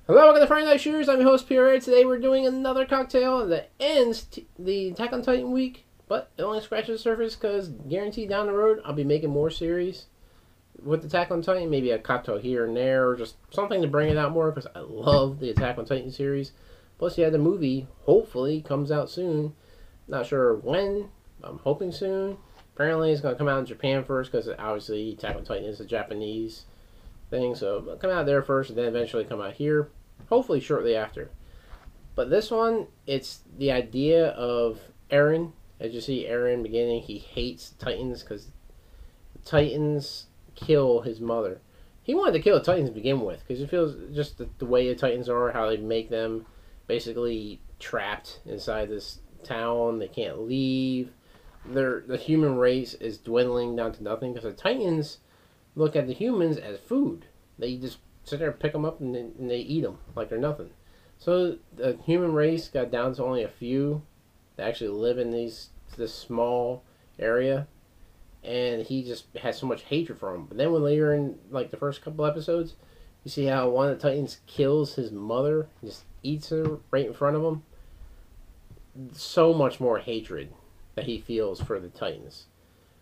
Hello, welcome to Friday Night Shooters. I'm your host, Pierre. Today we're doing another cocktail that ends the Attack on Titan week, but it only scratches the surface because guaranteed down the road I'll be making more series with Attack on Titan. Maybe a cocktail here and there, or just something to bring it out more because I love the Attack on Titan series. Plus, yeah, the movie hopefully comes out soon. Not sure when. I'm hoping soon. Apparently, it's going to come out in Japan first because obviously Attack on Titan is a Japanese thing, so it'll come out there first and then eventually come out here, hopefully shortly after. But this one, it's the idea of Eren. As you see, Eren beginning, he hates Titans because the Titans kill his mother. He wanted to kill the Titans to begin with because he feels just the way the Titans are, how they make them basically trapped inside this town. They can't leave. The human race is dwindling down to nothing because the Titans look at the humans as food. They just sit there and pick them up and they eat them like they're nothing. So the human race got down to only a few that actually live in this small area, and he just has so much hatred for them. But then when later in like the first couple episodes, you see how one of the Titans kills his mother, just eats her right in front of him. So much more hatred that he feels for the Titans.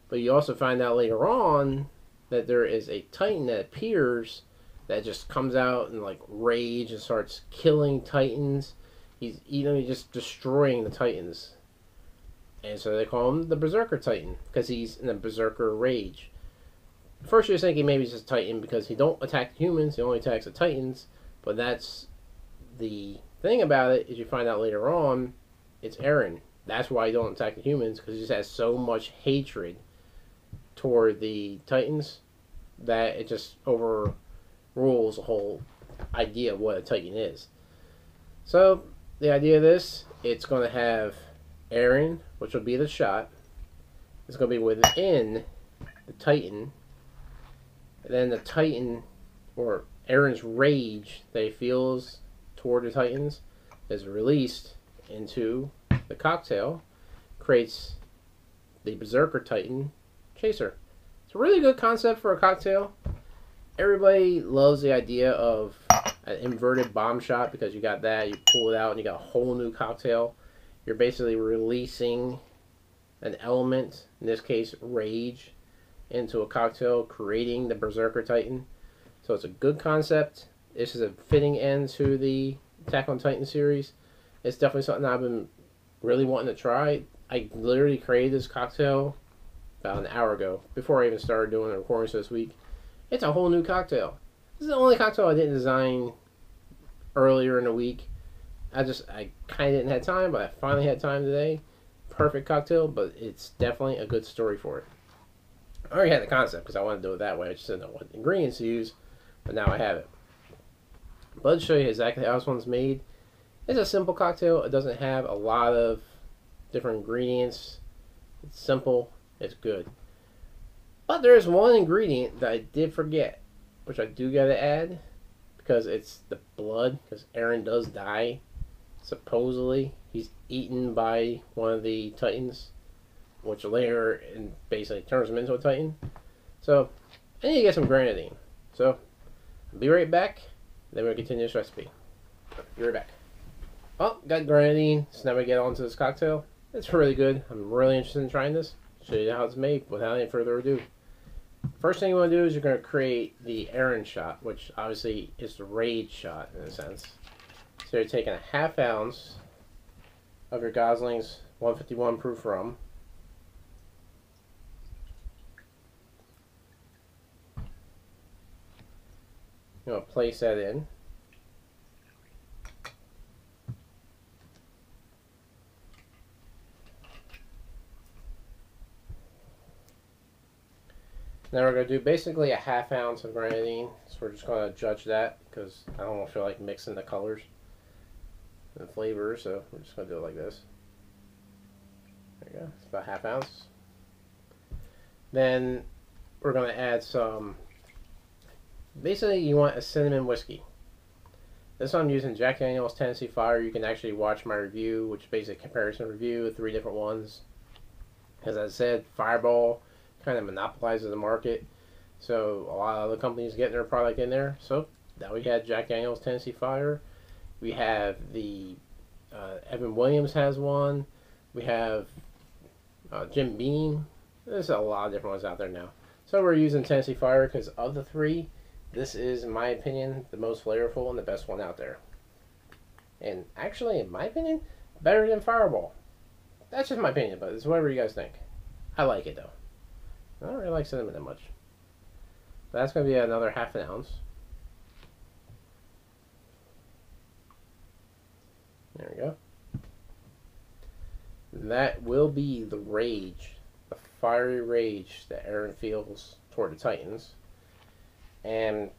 But you also find out later on that there is a Titan that appears that just comes out in like rage and starts killing Titans. He's just destroying the Titans. And so they call him the Berzerker Titan because he's in a Berserker rage. First you're thinking maybe he's just a Titan because he don't attack humans, he only attacks the Titans. But that's the thing about it, is you find out later on it's Eren. That's why he don't attack the humans, because he just has so much hatred toward the Titans that it just overrules the whole idea of what a Titan is. So the idea of this, it's going to have Eren, which will be the shot. It's going to be within the Titan. And then the Titan, or Eren's rage that he feels toward the Titans, is released into the cocktail, creates the Berserker Titan chaser. It's a really good concept for a cocktail. Everybody loves the idea of an inverted bomb shot because you got that, you pull it out and you got a whole new cocktail. You're basically releasing an element, in this case rage, into a cocktail, creating the Berserker Titan. So it's a good concept. This is a fitting end to the Attack on Titan series. It's definitely something I've been really wanting to try. I literally created this cocktail about an hour ago, before I even started doing the recordings this week. It's a whole new cocktail. This is the only cocktail I didn't design earlier in the week. I kind of didn't have time, but I finally had time today. Perfect cocktail, but it's definitely a good story for it. I already had the concept because I wanted to do it that way. I just didn't know what ingredients to use, but now I have it. But let's show you exactly how this one's made. It's a simple cocktail. It doesn't have a lot of different ingredients. It's simple. It's good. But there's one ingredient that I did forget, which I do gotta add, because it's the blood, because Eren does die. Supposedly, he's eaten by one of the Titans, which later basically turns him into a Titan. So, I need to get some Grenadine. So, I'll be right back, then we'll continue this recipe. Be right back. Oh, got Grenadine, so now we get on to this cocktail. It's really good. I'm really interested in trying this. Show you how it's made without any further ado. First thing you want to do is you're going to create the Errant Shot, which obviously is the rage shot in a sense. So you're taking a ½ ounce of your Gosling's 151 proof rum. You're going to place that in. Now we're going to do basically a ½ ounce of Grenadine. So we're just going to judge that because I don't feel like mixing the colors and flavors. So we're just going to do it like this. There you go. It's about ½ ounce. Then we're going to add some, basically you want a cinnamon whiskey. This one I'm using Jack Daniel's Tennessee Fire. You can actually watch my review, which is basically a comparison review of 3 different ones. As I said, Fireball kind of monopolizes the market, so a lot of other companies getting their product in there. So Now we had Jack Daniels Tennessee Fire. We have the Evan Williams has one. We have Jim Beam. There's a lot of different ones out there now. So we're using Tennessee Fire because of the three, this is, in my opinion, the most flavorful and the best one out there. And actually, in my opinion, better than Fireball. That's just my opinion, but it's whatever you guys think. I like it, though. I don't really like cinnamon that much. So that's going to be another ½ ounce. There we go. And that will be the rage, the fiery rage that Eren feels toward the Titans. And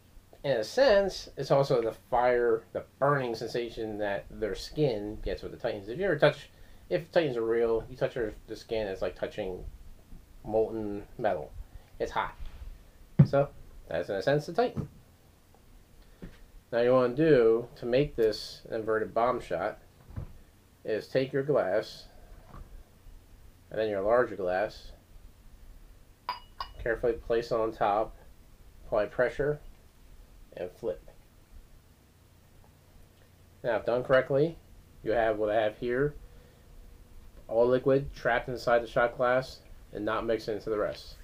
in a sense, it's also the fire, the burning sensation that their skin gets with the Titans. If you ever touch, if Titans are real, you touch the skin, it's like touching molten metal. It's hot. So, that's in a sense the Titan. Now you want to do, to make this inverted bomb shot, is take your glass, and then your larger glass, carefully place it on top, apply pressure, and flip. Now, if done correctly, you have what I have here, all liquid trapped inside the shot glass and not mixed into the rest.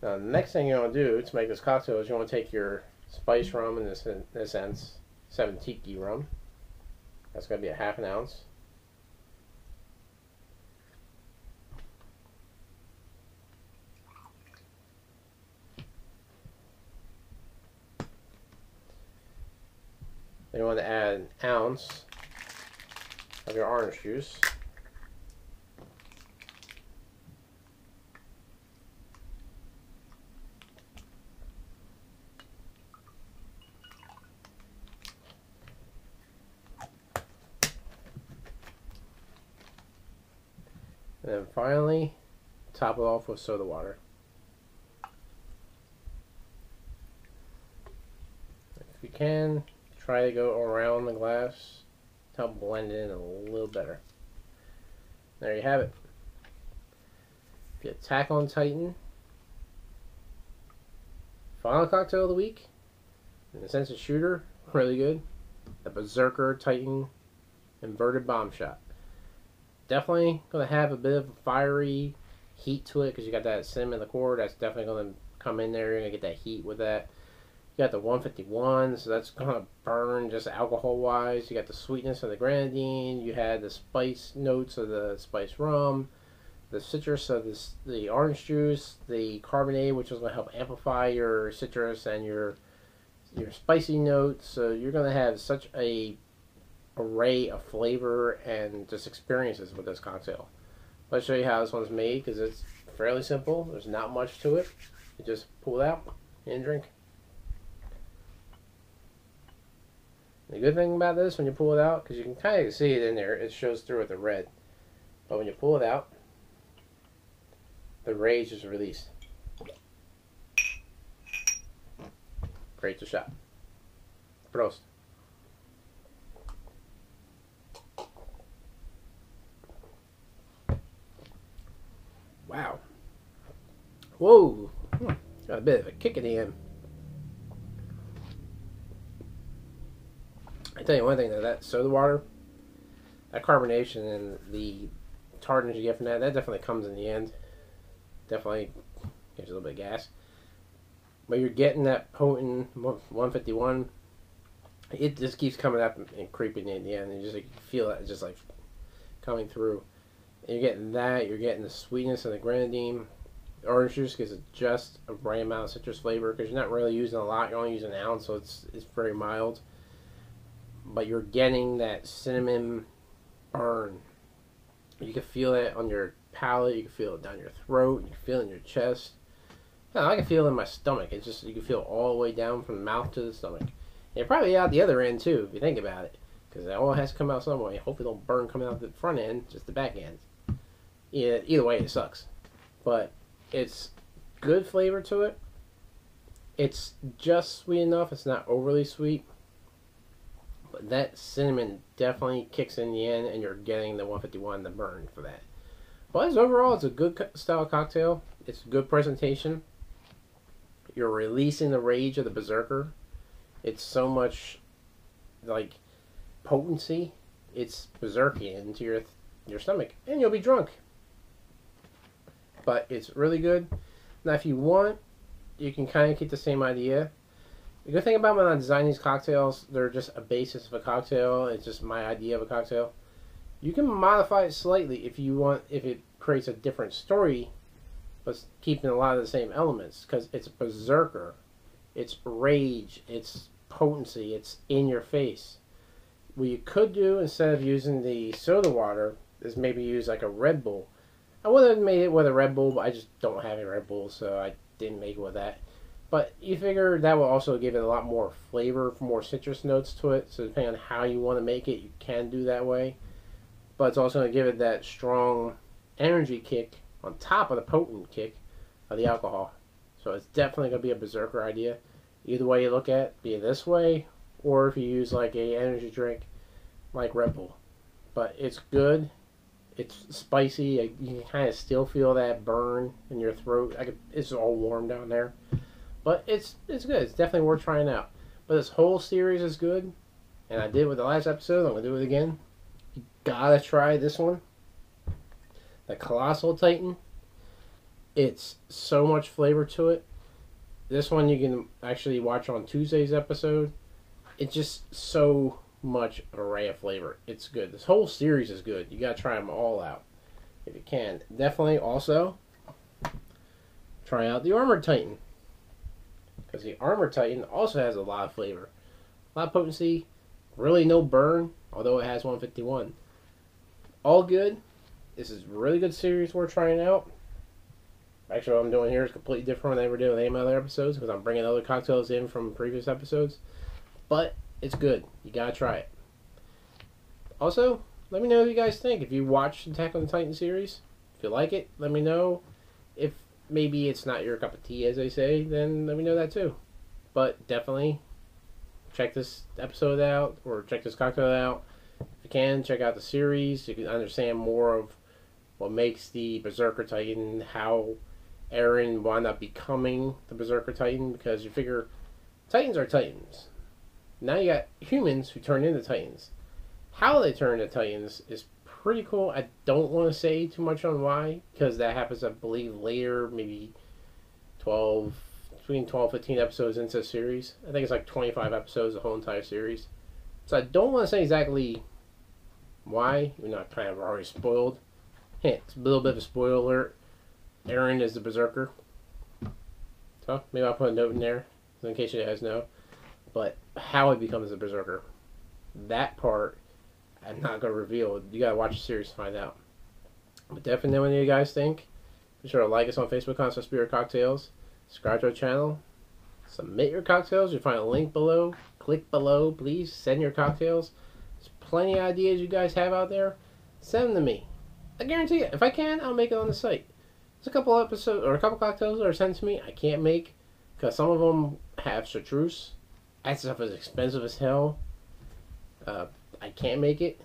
Now, the next thing you want to do to make this cocktail is you want to take your spice rum, in this sense, 7 Tiki rum. That's going to be a ½ ounce. Then you want to add an ounce of your orange juice. And then finally, top it off with soda water. If you can, try to go around the glass to help blend it in a little better. There you have it. The Attack on Titan final cocktail of the week. In the sense of shooter, really good. The Berserker Titan inverted bomb shot. Definitely going to have a bit of a fiery heat to it because you got that cinnamon in the core. That's definitely going to come in there. You're going to get that heat with that. You got the 151, so that's going to burn just alcohol-wise. You got the sweetness of the grenadine. You had the spice notes of the spiced rum. The citrus of the orange juice. The carbonate, which is going to help amplify your citrus and your spicy notes. So you're going to have such a array of flavor and just experiences with this cocktail. Let's show you how this one's made because it's fairly simple. There's not much to it. You just pull it out and drink. The good thing about this when you pull it out, because you can kind of see it in there, it shows through with the red. But when you pull it out, the rage is released. Great to shot. Prost. Wow. Whoa. Got a bit of a kick in the end. I tell you one thing though, that soda water, that carbonation and the tartness you get from that definitely comes in the end. Definitely gives you a little bit of gas. But you're getting that potent 151. It just keeps coming up and creeping in the end. And you just like, feel it just like coming through. And you're getting that. You're getting the sweetness of the grenadine. The orange juice gives it just a right amount of citrus flavor because you're not really using a lot. You're only using an ounce, so it's very mild. But you're getting that cinnamon burn. You can feel it on your palate. You can feel it down your throat. You can feel it in your chest. I can feel it in my stomach. It's just, you can feel it all the way down from the mouth to the stomach. And you're probably out the other end too, if you think about it. Because it all has to come out some way. Hopefully don't burn coming out the front end, just the back end. Yeah, either way, it sucks. But it's good flavor to it. It's just sweet enough. It's not overly sweet. But that cinnamon definitely kicks in the end, and you're getting the 151, the burn for that. But overall, it's a good style cocktail. It's a good presentation. You're releasing the rage of the Berserker. It's so much like potency. It's berserking into your stomach, and you'll be drunk. But it's really good. Now, if you want, you can kind of get the same idea. The good thing about when I design these cocktails, they're just a basis of a cocktail. It's just my idea of a cocktail. You can modify it slightly if you want, if it creates a different story, but keeping a lot of the same elements. Because it's berserker, it's rage, it's potency, it's in your face. What you could do instead of using the soda water is maybe use like a Red Bull. I would have made it with a Red Bull, but I just don't have a Red Bull, so I didn't make it with that. But you figure that will also give it a lot more flavor, more citrus notes to it. So depending on how you want to make it, you can do that way. But it's also going to give it that strong energy kick on top of the potent kick of the alcohol. So it's definitely going to be a berserker idea. Either way you look at it, be it this way, or if you use like a energy drink like Red Bull. But it's good. It's spicy. You can kind of still feel that burn in your throat. It's all warm down there. But it's good. It's definitely worth trying out. But this whole series is good. And I did with the last episode. I'm going to do it again. You gotta try this one. The Colossal Titan. It's so much flavor to it. This one you can actually watch on Tuesday's episode. It's just so much array of flavor. It's good. This whole series is good. You gotta try them all out if you can. Definitely also try out the Armored Titan, because the Armored Titan also has a lot of flavor, a lot of potency, really no burn, although it has 151. All good. This is a really good series we're trying out. Actually, what I'm doing here is completely different than I ever did with any of my other episodes, because I'm bringing other cocktails in from previous episodes. But it's good. You gotta try it. Also, let me know what you guys think. If you watched Attack on the Titan series, if you like it, let me know. If maybe it's not your cup of tea, as they say, then let me know that too. But definitely check this episode out, or check this cocktail out. If you can, check out the series. You can understand more of what makes the Berserker Titan, how Eren wound up becoming the Berserker Titan, because you figure Titans are Titans. Now you got humans who turn into Titans. How they turn into Titans is pretty cool. I don't want to say too much on why, because that happens, I believe, later, maybe between 12 and 15 episodes into the series. I think it's like 25 episodes, the whole entire series. So I don't want to say exactly why. You're not kind of already spoiled. Hey, it's a little bit of a spoiler alert. Eren is the Berserker. So maybe I'll put a note in there, in case you guys know. But how he becomes a Berserker, that part I'm not going to reveal. You got to watch the series to find out. But definitely know what you guys think. Be sure to like us on Facebook, Constant Spirit Cocktails. Subscribe to our channel. Submit your cocktails. You'll find a link below. Click below. Please send your cocktails. There's plenty of ideas you guys have out there. Send them to me. I guarantee you, if I can, I'll make it on the site. There's a couple episodes, or a couple cocktails that are sent to me I can't make, because some of them have chartreuse. That stuff is expensive as hell. I can't make it.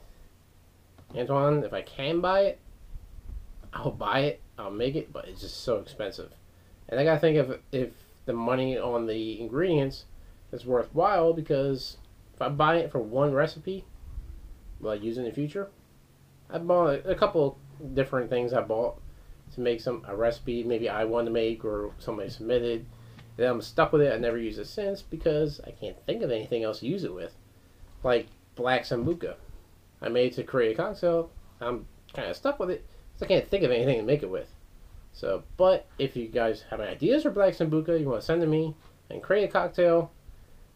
Antoine, if I can buy it, I'll buy it. I'll make it, but it's just so expensive. And I gotta think if the money on the ingredients is worthwhile, because if I buy it for one recipe, will I use it in the future? I bought a couple different things I bought to make a recipe maybe I wanted to make or somebody submitted. And I'm stuck with it. I never used it since because I can't think of anything else to use it with. Like black sambuca. I made it to create a cocktail. I'm kind of stuck with it because I can't think of anything to make it with. So, but if you guys have any ideas for black sambuca, you want to send to me and create a cocktail,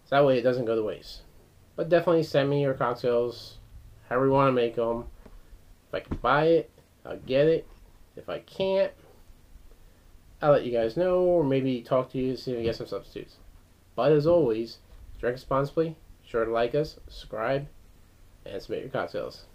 so that way it doesn't go to waste. But definitely send me your cocktails, however you want to make them. If I can buy it, I'll get it. If I can't, I'll let you guys know, or maybe talk to you to see if we get some substitutes. But as always, drink responsibly, be sure to like us, subscribe, and submit your cocktails.